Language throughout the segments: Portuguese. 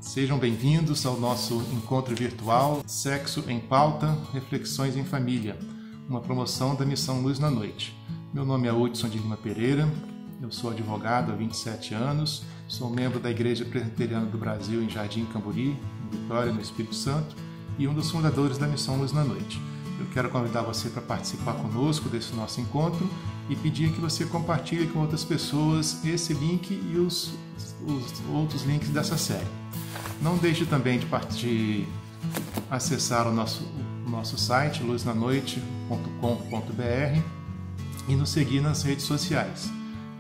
Sejam bem-vindos ao nosso encontro virtual Sexo em Pauta, Reflexões em Família, uma promoção da Missão Luz na Noite. Meu nome é Hudson de Lima Pereira, eu sou advogado há 27 anos, sou membro da Igreja Presbiteriana do Brasil em Jardim Camburi, em Vitória, no Espírito Santo, e um dos fundadores da Missão Luz na Noite. Eu quero convidar você para participar conosco desse nosso encontro e pedir que você compartilhe com outras pessoas esse link e os outros links dessa série. Não deixe também de acessar o nosso site luznanoite.com.br e nos seguir nas redes sociais.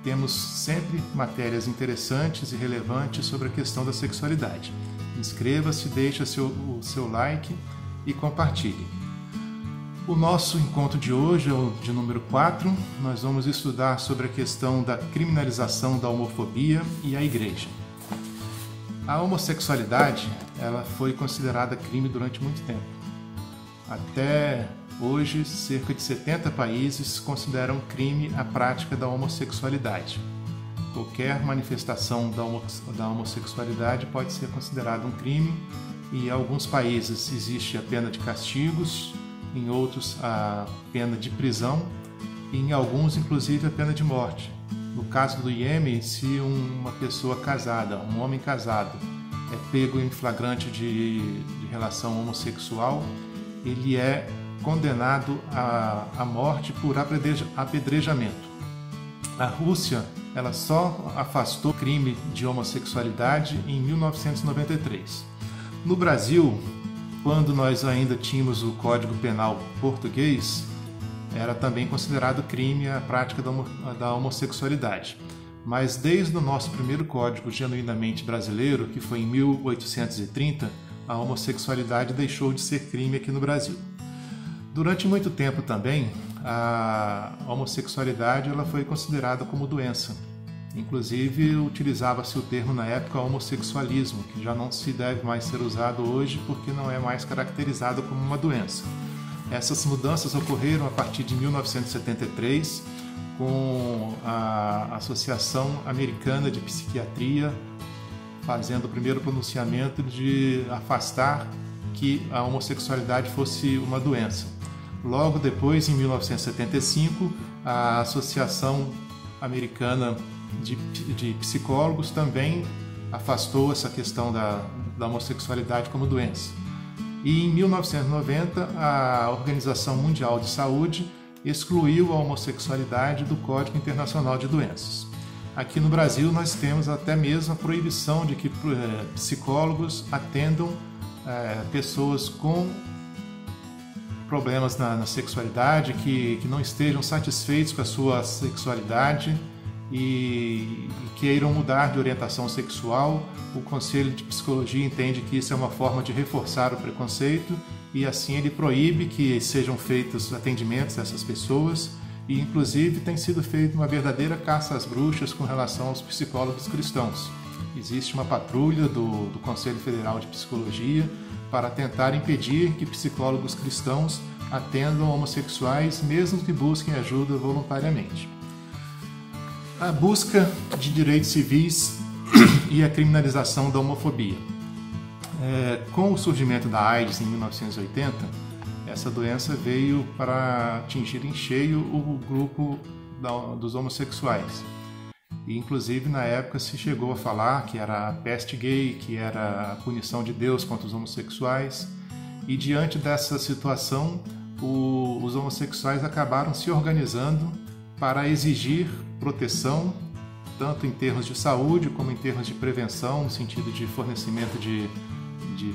Temos sempre matérias interessantes e relevantes sobre a questão da sexualidade. Inscreva-se, deixe o seu like e compartilhe. O nosso encontro de hoje é o de número 4. Nós vamos estudar sobre a questão da criminalização da homofobia e a igreja. A homossexualidade, ela foi considerada crime durante muito tempo. Até hoje, cerca de 70 países consideram crime a prática da homossexualidade. Qualquer manifestação da homossexualidade pode ser considerada um crime, e em alguns países existe a pena de castigos, em outros a pena de prisão, e em alguns inclusive a pena de morte. No caso do Iêmen, se uma pessoa casada, um homem casado, é pego em flagrante de relação homossexual, ele é condenado à morte por apedrejamento. A Rússia, ela só afastou o crime de homossexualidade em 1993. No Brasil, quando nós ainda tínhamos o Código Penal português, era também considerado crime a prática da homossexualidade. Mas desde o nosso primeiro código genuinamente brasileiro, que foi em 1830, a homossexualidade deixou de ser crime aqui no Brasil. Durante muito tempo também, a homossexualidade ela foi considerada como doença. Inclusive, utilizava-se o termo na época homossexualismo, que já não se deve mais ser usado hoje porque não é mais caracterizado como uma doença. Essas mudanças ocorreram a partir de 1973, com a Associação Americana de Psiquiatria fazendo o primeiro pronunciamento de afastar que a homossexualidade fosse uma doença. Logo depois, em 1975, a Associação Americana de Psicólogos também afastou essa questão da homossexualidade como doença. E em 1990, a Organização Mundial de Saúde excluiu a homossexualidade do Código Internacional de Doenças. Aqui no Brasil, nós temos até mesmo a proibição de que psicólogos atendam pessoas com problemas na sexualidade, que não estejam satisfeitos com a sua sexualidade e queiram mudar de orientação sexual. O Conselho de Psicologia entende que isso é uma forma de reforçar o preconceito e assim ele proíbe que sejam feitos atendimentos a essas pessoas, e inclusive tem sido feita uma verdadeira caça às bruxas com relação aos psicólogos cristãos. Existe uma patrulha do Conselho Federal de Psicologia para tentar impedir que psicólogos cristãos atendam homossexuais, mesmo que busquem ajuda voluntariamente. A busca de direitos civis e a criminalização da homofobia. Com o surgimento da AIDS em 1980, essa doença veio para atingir em cheio o grupo dos homossexuais. E, inclusive, na época se chegou a falar que era a peste gay, que era a punição de Deus contra os homossexuais. E, diante dessa situação, os homossexuais acabaram se organizando para exigir proteção, tanto em termos de saúde como em termos de prevenção, no sentido de fornecimento de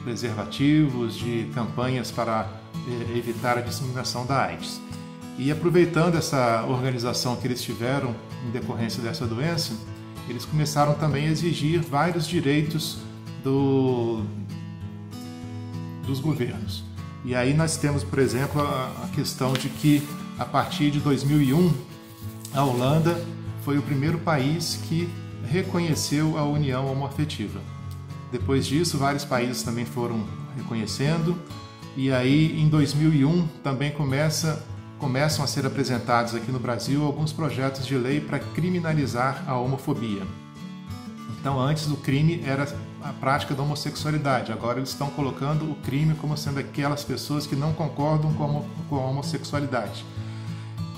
preservativos, de campanhas para evitar a disseminação da AIDS. E aproveitando essa organização que eles tiveram em decorrência dessa doença, eles começaram também a exigir vários direitos dos governos. E aí nós temos, por exemplo, a questão de que, a partir de 2001, a Holanda foi o primeiro país que reconheceu a união homoafetiva. Depois disso, vários países também foram reconhecendo, e aí em 2001 também começam a ser apresentados aqui no Brasil alguns projetos de lei para criminalizar a homofobia. Então, antes o crime era a prática da homossexualidade. Agora eles estão colocando o crime como sendo aquelas pessoas que não concordam com a homossexualidade.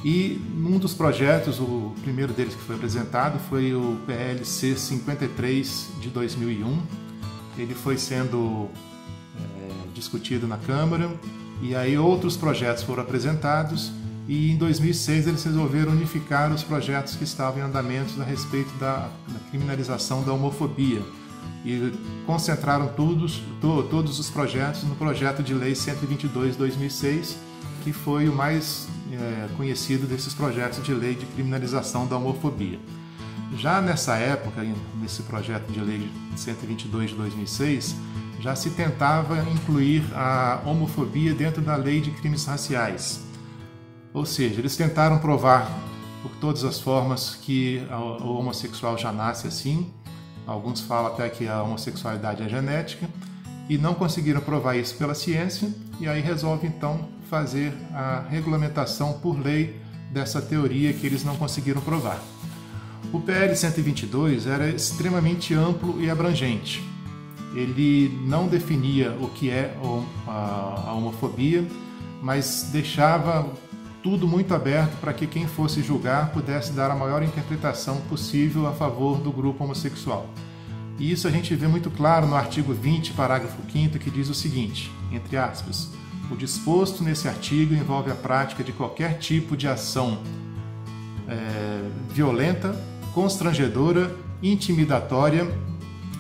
E um dos projetos, o primeiro deles que foi apresentado, foi o PLC 53 de 2001. Ele foi sendo discutido na Câmara, e aí outros projetos foram apresentados, e em 2006 eles resolveram unificar os projetos que estavam em andamento a respeito da criminalização da homofobia, e concentraram todos os projetos no projeto de lei 122 de 2006, que foi o mais conhecido desses projetos de lei de criminalização da homofobia. Já nessa época, nesse projeto de lei 122 de 2006, já se tentava incluir a homofobia dentro da lei de crimes raciais. Ou seja, eles tentaram provar por todas as formas que o homossexual já nasce assim. Alguns falam até que a homossexualidade é genética, e não conseguiram provar isso pela ciência, e aí resolve então fazer a regulamentação por lei dessa teoria que eles não conseguiram provar. O PL 122 era extremamente amplo e abrangente. Ele não definia o que é a homofobia, mas deixava tudo muito aberto para que quem fosse julgar pudesse dar a maior interpretação possível a favor do grupo homossexual. E isso a gente vê muito claro no artigo 20, parágrafo 5º, que diz o seguinte, entre aspas, o disposto nesse artigo envolve a prática de qualquer tipo de ação violenta, constrangedora, intimidatória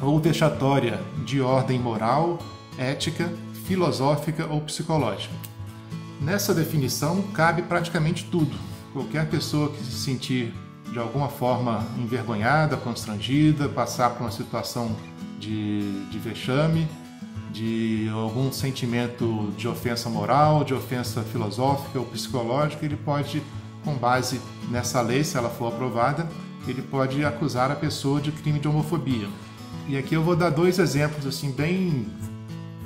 ou vexatória de ordem moral, ética, filosófica ou psicológica. Nessa definição cabe praticamente tudo. Qualquer pessoa que se sentir de alguma forma envergonhada, constrangida, passar por uma situação de vexame, de algum sentimento de ofensa moral, de ofensa filosófica ou psicológica, ele pode, com base nessa lei, se ela for aprovada, ele pode acusar a pessoa de crime de homofobia. E aqui eu vou dar dois exemplos assim bem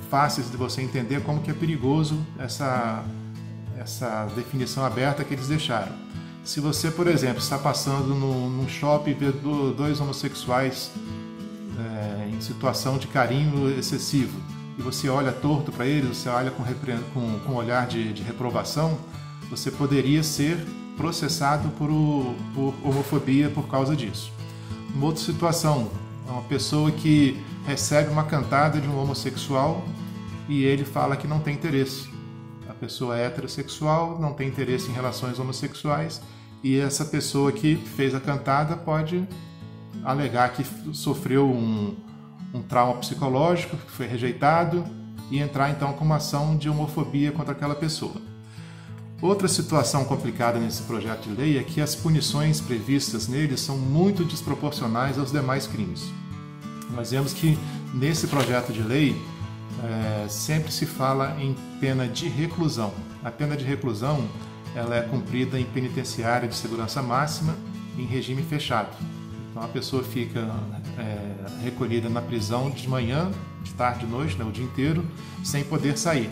fáceis de você entender como que é perigoso essa definição aberta que eles deixaram. Se você, por exemplo, está passando num shopping e vê dois homossexuais em situação de carinho excessivo, e você olha torto para eles, você olha com um olhar de reprovação, você poderia ser processado por homofobia por causa disso. Uma outra situação, uma pessoa que recebe uma cantada de um homossexual e ele fala que não tem interesse. A pessoa é heterossexual, não tem interesse em relações homossexuais, e essa pessoa que fez a cantada pode alegar que sofreu um trauma psicológico, que foi rejeitado, e entrar então com uma ação de homofobia contra aquela pessoa. Outra situação complicada nesse projeto de lei é que as punições previstas nele são muito desproporcionais aos demais crimes. Nós vemos que nesse projeto de lei sempre se fala em pena de reclusão. A pena de reclusão ela é cumprida em penitenciária de segurança máxima em regime fechado. Então a pessoa fica recolhida na prisão de manhã, de tarde, de noite, o dia inteiro, sem poder sair.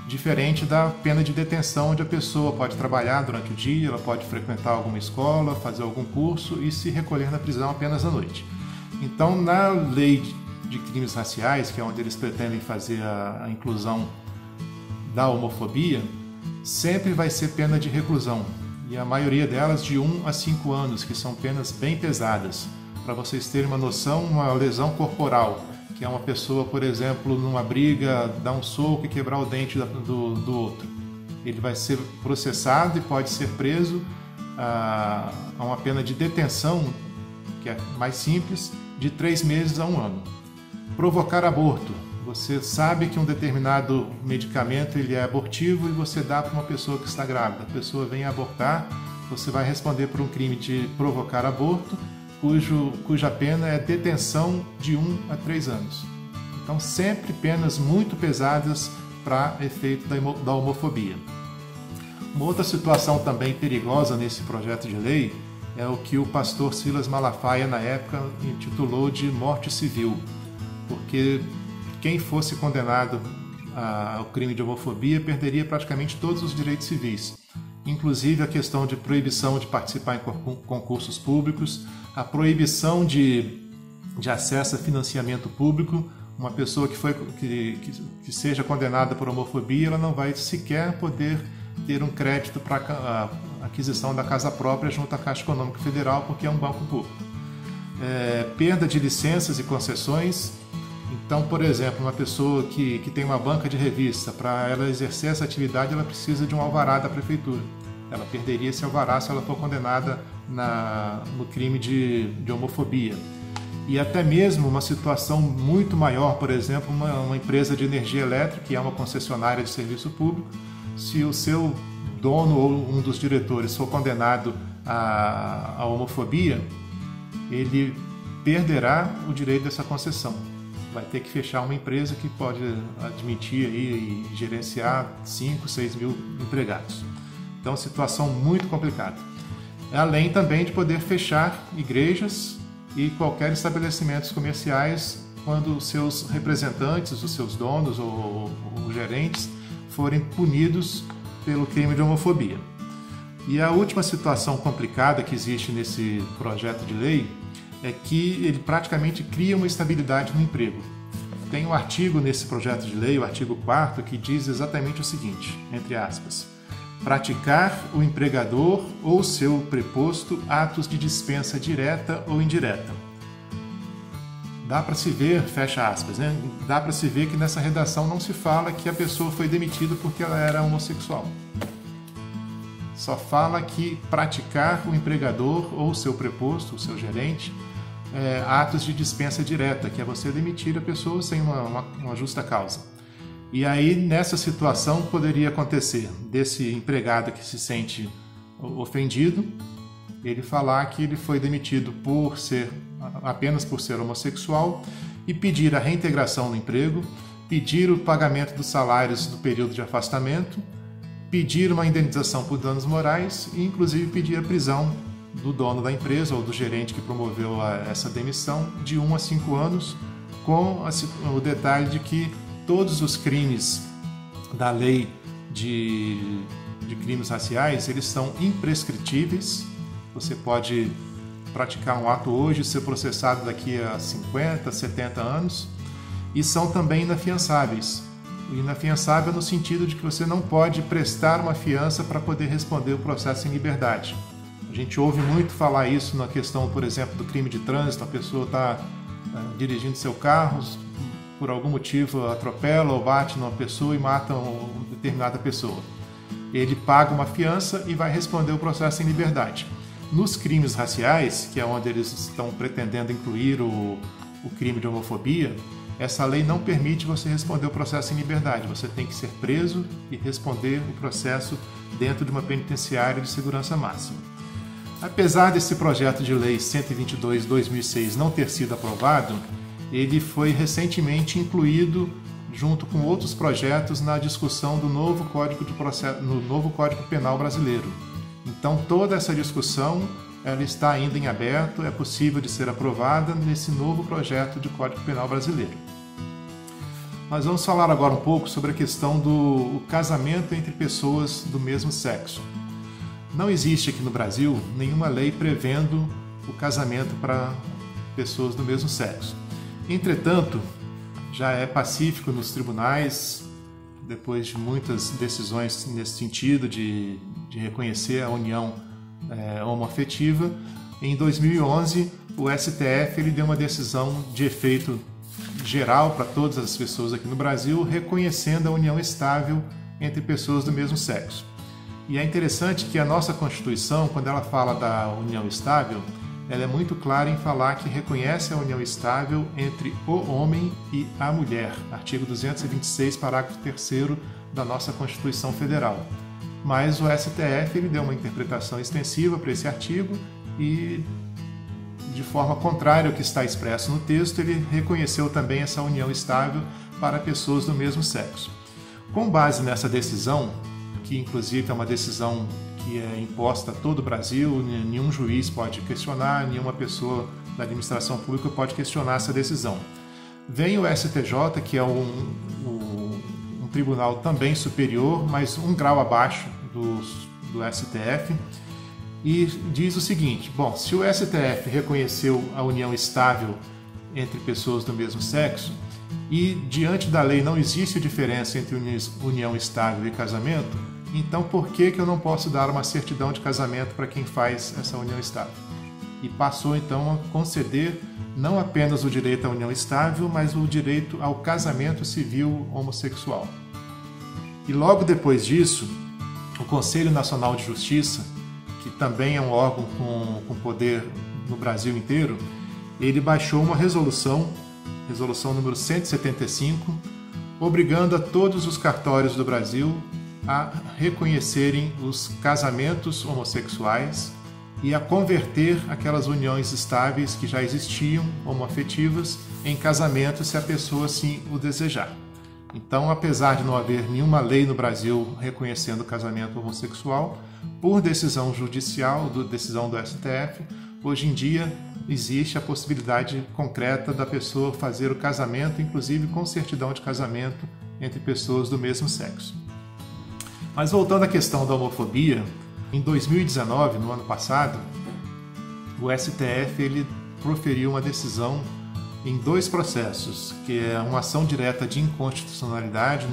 Diferente da pena de detenção, onde a pessoa pode trabalhar durante o dia, ela pode frequentar alguma escola, fazer algum curso e se recolher na prisão apenas à noite. Então, na lei de crimes raciais, que é onde eles pretendem fazer a inclusão da homofobia, sempre vai ser pena de reclusão, e a maioria delas de 1 a 5 anos, que são penas bem pesadas. Para vocês terem uma noção, uma lesão corporal, que é uma pessoa, por exemplo, numa briga, dar um soco e quebrar o dente do outro. Ele vai ser processado e pode ser preso a uma pena de detenção, que é mais simples, de 3 meses a 1 ano. Provocar aborto. Você sabe que um determinado medicamento ele é abortivo e você dá para uma pessoa que está grávida. A pessoa vem abortar, você vai responder por um crime de provocar aborto, cuja pena é detenção de 1 a 3 anos. Então, sempre penas muito pesadas para efeito da homofobia. Uma outra situação também perigosa nesse projeto de lei é o que o pastor Silas Malafaia, na época, intitulou de morte civil, porque quem fosse condenado ao crime de homofobia perderia praticamente todos os direitos civis, inclusive a questão de proibição de participar em concursos públicos, a proibição de de acesso a financiamento público. Uma pessoa que seja condenada por homofobia, ela não vai sequer poder ter um crédito para a aquisição da casa própria junto à Caixa Econômica Federal, porque é um banco público. Perda de licenças e concessões. Então, por exemplo, uma pessoa que tem uma banca de revista, para ela exercer essa atividade, ela precisa de um alvará da prefeitura. Ela perderia esse alvará se ela for condenada no crime de homofobia. E até mesmo uma situação muito maior, por exemplo, uma empresa de energia elétrica, que é uma concessionária de serviço público, se o seu dono ou um dos diretores for condenado à homofobia, ele perderá o direito dessa concessão. Vai ter que fechar uma empresa que pode admitir e gerenciar 5, 6 mil empregados. Então, situação muito complicada. Além também de poder fechar igrejas e qualquer estabelecimentos comerciais quando os seus representantes, os seus donos ou gerentes forem punidos pelo crime de homofobia. E a última situação complicada que existe nesse projeto de lei é que ele praticamente cria uma estabilidade no emprego. Tem um artigo nesse projeto de lei, o artigo 4º, que diz exatamente o seguinte, entre aspas: praticar o empregador ou seu preposto atos de dispensa direta ou indireta. Dá para se ver, fecha aspas, né? Dá para se ver que nessa redação não se fala que a pessoa foi demitida porque ela era homossexual. Só fala que praticar o empregador ou seu preposto, o seu gerente, atos de dispensa direta, que é você demitir a pessoa sem uma justa causa. E aí, nessa situação, poderia acontecer desse empregado que se sente ofendido, ele falar que ele foi demitido apenas por ser homossexual e pedir a reintegração no emprego, pedir o pagamento dos salários do período de afastamento, pedir uma indenização por danos morais e, inclusive, pedir a prisão do dono da empresa ou do gerente que promoveu essa demissão de 1 a 5 anos, com o detalhe de que todos os crimes da lei de crimes raciais, eles são imprescritíveis. Você pode praticar um ato hoje e ser processado daqui a 50, 70 anos, e são também inafiançáveis. Inafiançável no sentido de que você não pode prestar uma fiança para poder responder o processo em liberdade. A gente ouve muito falar isso na questão, por exemplo, do crime de trânsito. A pessoa está dirigindo seu carro, por algum motivo atropela ou bate numa pessoa e mata uma determinada pessoa. Ele paga uma fiança e vai responder o processo em liberdade. Nos crimes raciais, que é onde eles estão pretendendo incluir o crime de homofobia, essa lei não permite você responder o processo em liberdade. Você tem que ser preso e responder o processo dentro de uma penitenciária de segurança máxima. Apesar desse projeto de lei 122/2006 não ter sido aprovado, ele foi recentemente incluído junto com outros projetos na discussão do novo Código Penal brasileiro. Então toda essa discussão ela está ainda em aberto, é possível de ser aprovada nesse novo projeto de Código Penal brasileiro. Nós vamos falar agora um pouco sobre a questão do casamento entre pessoas do mesmo sexo. Não existe aqui no Brasil nenhuma lei prevendo o casamento para pessoas do mesmo sexo. Entretanto, já é pacífico nos tribunais, depois de muitas decisões nesse sentido de reconhecer a união homoafetiva. Em 2011, o STF ele deu uma decisão de efeito geral para todas as pessoas aqui no Brasil, reconhecendo a união estável entre pessoas do mesmo sexo. E é interessante que a nossa Constituição, quando ela fala da união estável, ela é muito clara em falar que reconhece a união estável entre o homem e a mulher, artigo 226, parágrafo 3º da nossa Constituição Federal. Mas o STF ele deu uma interpretação extensiva para esse artigo e, de forma contrária ao que está expresso no texto, ele reconheceu também essa união estável para pessoas do mesmo sexo. Com base nessa decisão, que inclusive é uma decisão que é imposta a todo o Brasil, nenhum juiz pode questionar, nenhuma pessoa da administração pública pode questionar essa decisão. Vem o STJ, que é um tribunal também superior, mas um grau abaixo do STF, e diz o seguinte: bom, se o STF reconheceu a união estável entre pessoas do mesmo sexo, e diante da lei não existe diferença entre união estável e casamento, então por que eu não posso dar uma certidão de casamento para quem faz essa união estável? E passou então a conceder não apenas o direito à união estável, mas o direito ao casamento civil homossexual. E logo depois disso, o Conselho Nacional de Justiça, que também é um órgão com poder no Brasil inteiro, ele baixou uma resolução número 175, obrigando a todos os cartórios do Brasil a reconhecerem os casamentos homossexuais e a converter aquelas uniões estáveis que já existiam, homoafetivas, em casamento se a pessoa assim o desejar. Então, apesar de não haver nenhuma lei no Brasil reconhecendo o casamento homossexual, por decisão judicial, decisão do STF, hoje em dia existe a possibilidade concreta da pessoa fazer o casamento, inclusive com certidão de casamento entre pessoas do mesmo sexo. Mas voltando à questão da homofobia, em 2019, no ano passado, o STF ele proferiu uma decisão em 2 processos, que é uma ação direta de inconstitucionalidade,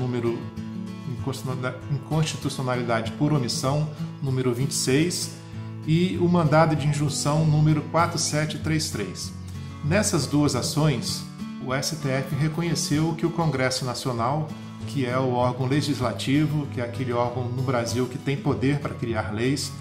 inconstitucionalidade por omissão, número 26, e o mandado de injunção número 4733. Nessas 2 ações, o STF reconheceu que o Congresso Nacional, que é o órgão legislativo, que é aquele órgão no Brasil que tem poder para criar leis,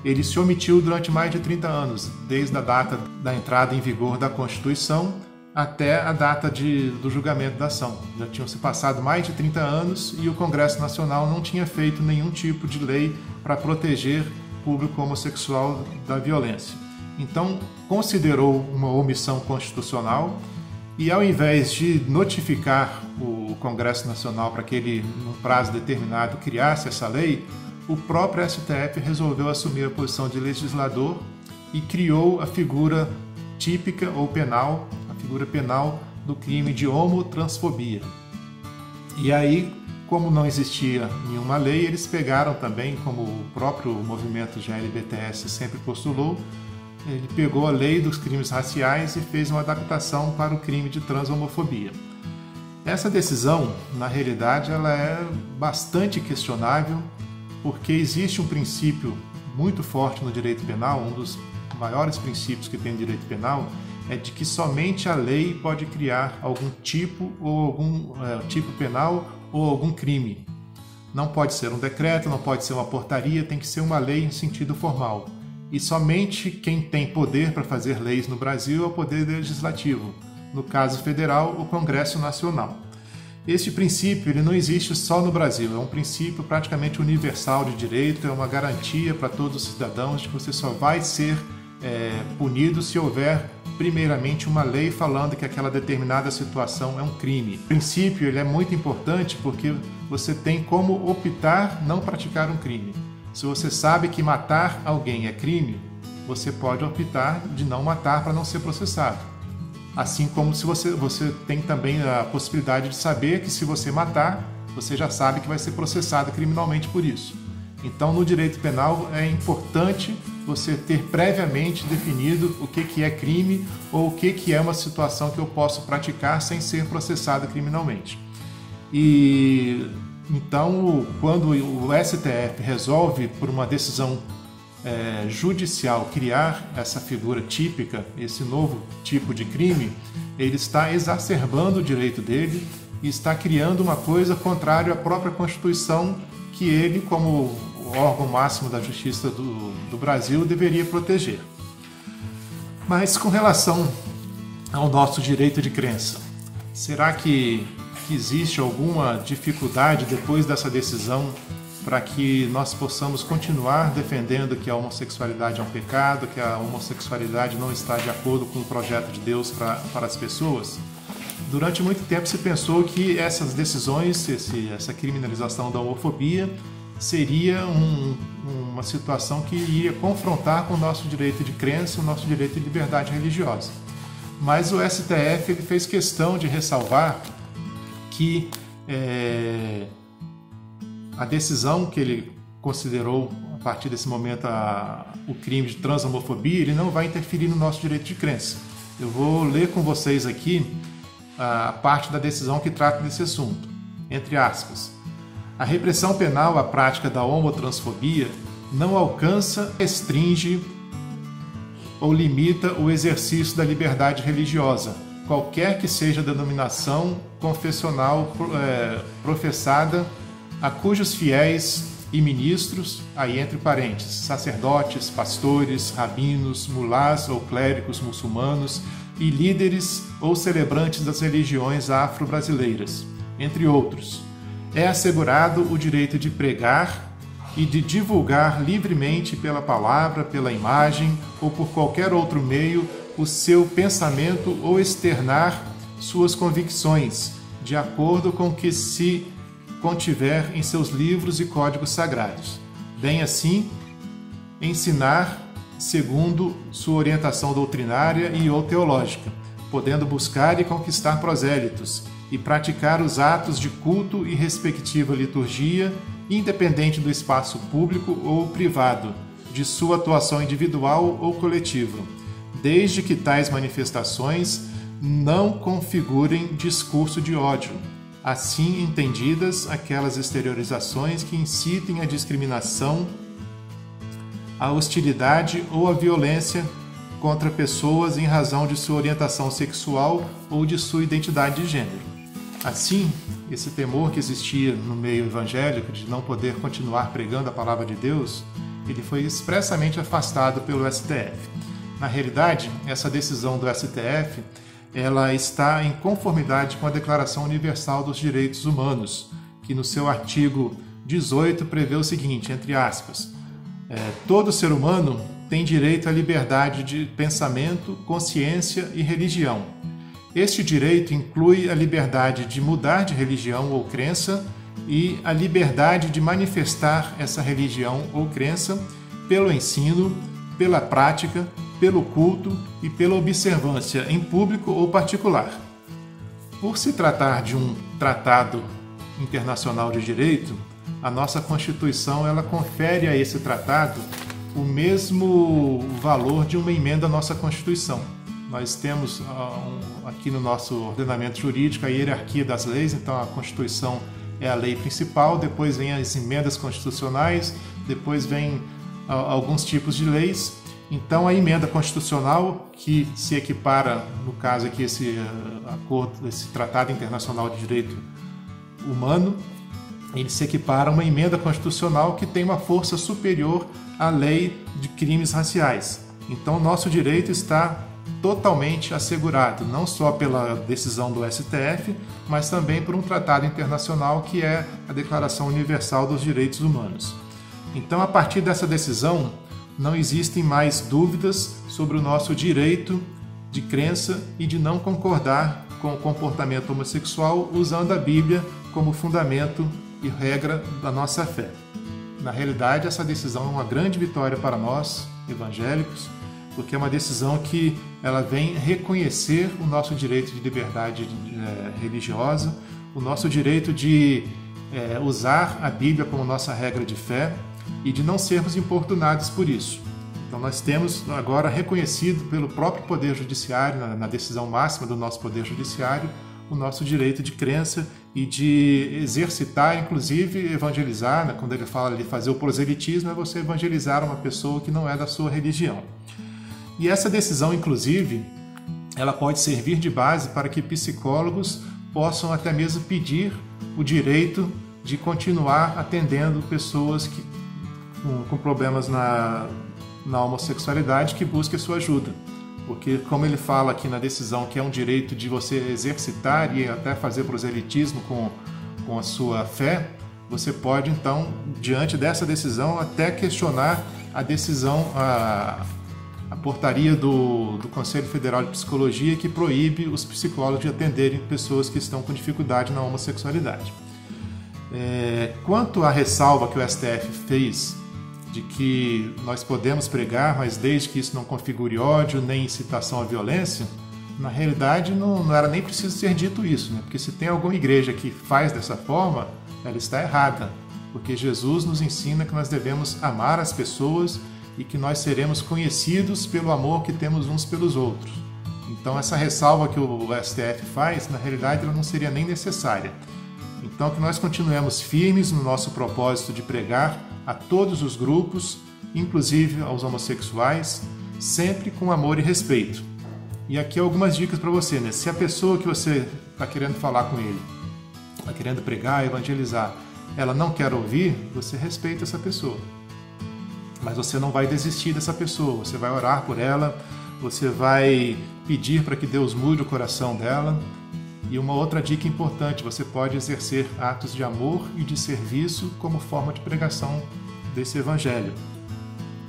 ele se omitiu durante mais de 30 anos, desde a data da entrada em vigor da Constituição até a data do julgamento da ação. Já tinham se passado mais de 30 anos e o Congresso Nacional não tinha feito nenhum tipo de lei para proteger o público homossexual da violência. Então, considerou uma omissão constitucional e, ao invés de notificar o Congresso Nacional para que ele, num prazo determinado, criasse essa lei, o próprio STF resolveu assumir a posição de legislador e criou a figura típica ou penal, a figura penal do crime de homotransfobia. E aí, como não existia nenhuma lei, eles pegaram também, como o próprio movimento GLBTS sempre postulou, ele pegou a lei dos crimes raciais e fez uma adaptação para o crime de transhomofobia. Essa decisão, na realidade, ela é bastante questionável, porque existe um princípio muito forte no direito penal, um dos maiores princípios que tem no direito penal, é de que somente a lei pode criar algum tipo ou algum tipo penal ou algum crime. Não pode ser um decreto, não pode ser uma portaria, tem que ser uma lei em sentido formal. E somente quem tem poder para fazer leis no Brasil é o poder legislativo, no caso federal, o Congresso Nacional. Este princípio ele não existe só no Brasil, é um princípio praticamente universal de direito, é uma garantia para todos os cidadãos de que você só vai ser punido se houver primeiramente uma lei falando que aquela determinada situação é um crime. O princípio ele é muito importante porque você tem como optar não praticar um crime. Se você sabe que matar alguém é crime, você pode optar de não matar para não ser processado. Assim como se você tem também a possibilidade de saber que se você matar, você já sabe que vai ser processado criminalmente por isso. Então, no direito penal é importante você ter previamente definido o que é crime ou o que é uma situação que eu posso praticar sem ser processado criminalmente. E então, quando o STF resolve, por uma decisão judicial, criar essa figura típica, esse novo tipo de crime, ele está exacerbando o direito dele e está criando uma coisa contrária à própria Constituição que ele, como o órgão máximo da justiça do Brasil, deveria proteger. Mas com relação ao nosso direito de crença, será que existe alguma dificuldade depois dessa decisão para que nós possamos continuar defendendo que a homossexualidade é um pecado, que a homossexualidade não está de acordo com o projeto de Deus para as pessoas? Durante muito tempo se pensou que essas decisões, essa criminalização da homofobia, seria uma situação que iria confrontar com o nosso direito de crença, o nosso direito de liberdade religiosa. Mas o STF ele fez questão de ressalvar que a decisão que ele considerou, a partir desse momento, o crime de transhomofobia, ele não vai interferir no nosso direito de crença. Eu vou ler com vocês aqui a parte da decisão que trata desse assunto. Entre aspas, a repressão penal à prática da homotransfobia não alcança, restringe ou limita o exercício da liberdade religiosa, qualquer que seja a denominação confessional professada, a cujos fiéis e ministros, aí entre parênteses, sacerdotes, pastores, rabinos, mulás ou clérigos muçulmanos e líderes ou celebrantes das religiões afro-brasileiras, entre outros, é assegurado o direito de pregar e de divulgar livremente pela palavra, pela imagem ou por qualquer outro meio o seu pensamento ou externar suas convicções, de acordo com o que se contiver em seus livros e códigos sagrados. Bem assim, ensinar segundo sua orientação doutrinária e ou teológica, podendo buscar e conquistar prosélitos e praticar os atos de culto e respectiva liturgia, independente do espaço público ou privado, de sua atuação individual ou coletiva, desde que tais manifestações não configurem discurso de ódio, assim entendidas aquelas exteriorizações que incitem a discriminação, a hostilidade ou a violência contra pessoas em razão de sua orientação sexual ou de sua identidade de gênero. Assim, esse temor que existia no meio evangélico de não poder continuar pregando a palavra de Deus, ele foi expressamente afastado pelo STF. Na realidade, essa decisão do STF, ela está em conformidade com a Declaração Universal dos Direitos Humanos, que no seu artigo 18 prevê o seguinte, entre aspas, todo ser humano tem direito à liberdade de pensamento, consciência e religião. Este direito inclui a liberdade de mudar de religião ou crença e a liberdade de manifestar essa religião ou crença pelo ensino, pela prática, pelo culto e pela observância em público ou particular. Por se tratar de um tratado internacional de direito, a nossa Constituição ela confere a esse tratado o mesmo valor de uma emenda à nossa Constituição. Nós temos aqui no nosso ordenamento jurídico a hierarquia das leis, então a Constituição é a lei principal, depois vem as emendas constitucionais, depois vem alguns tipos de leis. Então a emenda constitucional, que se equipara, no caso aqui, esse acordo, esse Tratado Internacional de Direito Humano, ele se equipara a uma emenda constitucional que tem uma força superior à lei de crimes raciais. Então o nosso direito está totalmente assegurado, não só pela decisão do STF, mas também por um tratado internacional que é a Declaração Universal dos Direitos Humanos. Então, a partir dessa decisão, não existem mais dúvidas sobre o nosso direito de crença e de não concordar com o comportamento homossexual usando a Bíblia como fundamento e regra da nossa fé. Na realidade, essa decisão é uma grande vitória para nós, evangélicos, porque é uma decisão que ela vem reconhecer o nosso direito de liberdade religiosa, o nosso direito de usar a Bíblia como nossa regra de fé e de não sermos importunados por isso. Então nós temos agora reconhecido pelo próprio Poder Judiciário, na decisão máxima do nosso Poder Judiciário, o nosso direito de crença e de exercitar, inclusive evangelizar, né? Quando ele fala de fazer o proselitismo, é você evangelizar uma pessoa que não é da sua religião. E essa decisão, inclusive, ela pode servir de base para que psicólogos possam até mesmo pedir o direito de continuar atendendo pessoas com problemas na homossexualidade que busquem sua ajuda. Porque, como ele fala aqui na decisão, que é um direito de você exercitar e até fazer proselitismo com a sua fé, você pode, então, diante dessa decisão, até questionar a decisão, a portaria do Conselho Federal de Psicologia que proíbe os psicólogos de atenderem pessoas que estão com dificuldade na homossexualidade. Quanto à ressalva que o STF fez de que nós podemos pregar, mas desde que isso não configure ódio nem incitação à violência, na realidade não era nem preciso ser dito isso, né? Porque se tem alguma igreja que faz dessa forma, ela está errada, porque Jesus nos ensina que nós devemos amar as pessoas e que nós seremos conhecidos pelo amor que temos uns pelos outros. Então essa ressalva que o STF faz, na realidade ela não seria nem necessária. Então que nós continuemos firmes no nosso propósito de pregar a todos os grupos, inclusive aos homossexuais, sempre com amor e respeito. E aqui algumas dicas para você, né? Se a pessoa que você está querendo falar com ele, está querendo pregar, evangelizar, ela não quer ouvir, você respeita essa pessoa. Mas você não vai desistir dessa pessoa, você vai orar por ela, você vai pedir para que Deus mude o coração dela. E uma outra dica importante, você pode exercer atos de amor e de serviço como forma de pregação desse evangelho.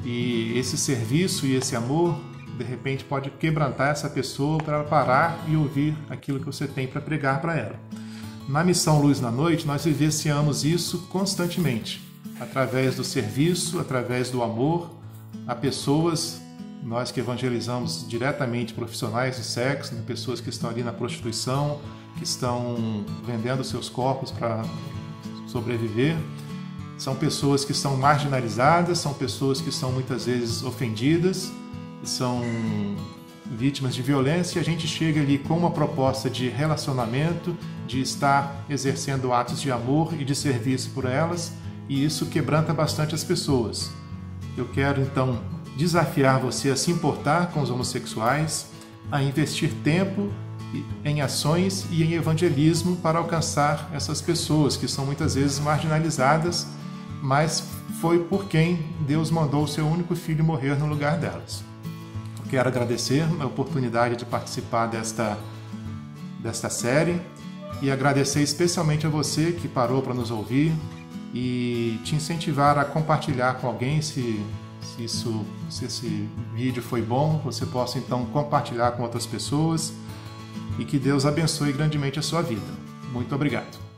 E esse serviço e esse amor, de repente, pode quebrantar essa pessoa para ela parar e ouvir aquilo que você tem para pregar para ela. Na Missão Luz na Noite, nós vivenciamos isso constantemente, através do serviço, através do amor a pessoas, nós que evangelizamos diretamente profissionais do sexo, né, pessoas que estão ali na prostituição, que estão vendendo seus corpos para sobreviver. São pessoas que são marginalizadas, são pessoas que são muitas vezes ofendidas, são vítimas de violência, e a gente chega ali com uma proposta de relacionamento, de estar exercendo atos de amor e de serviço por elas, e isso quebranta bastante as pessoas. Eu quero então desafiar você a se importar com os homossexuais, a investir tempo em ações e em evangelismo para alcançar essas pessoas que são muitas vezes marginalizadas, mas foi por quem Deus mandou o seu único filho morrer no lugar delas. Eu quero agradecer a oportunidade de participar desta série e agradecer especialmente a você que parou para nos ouvir e te incentivar a compartilhar com alguém se esse vídeo foi bom, você possa então compartilhar com outras pessoas e que Deus abençoe grandemente a sua vida. Muito obrigado.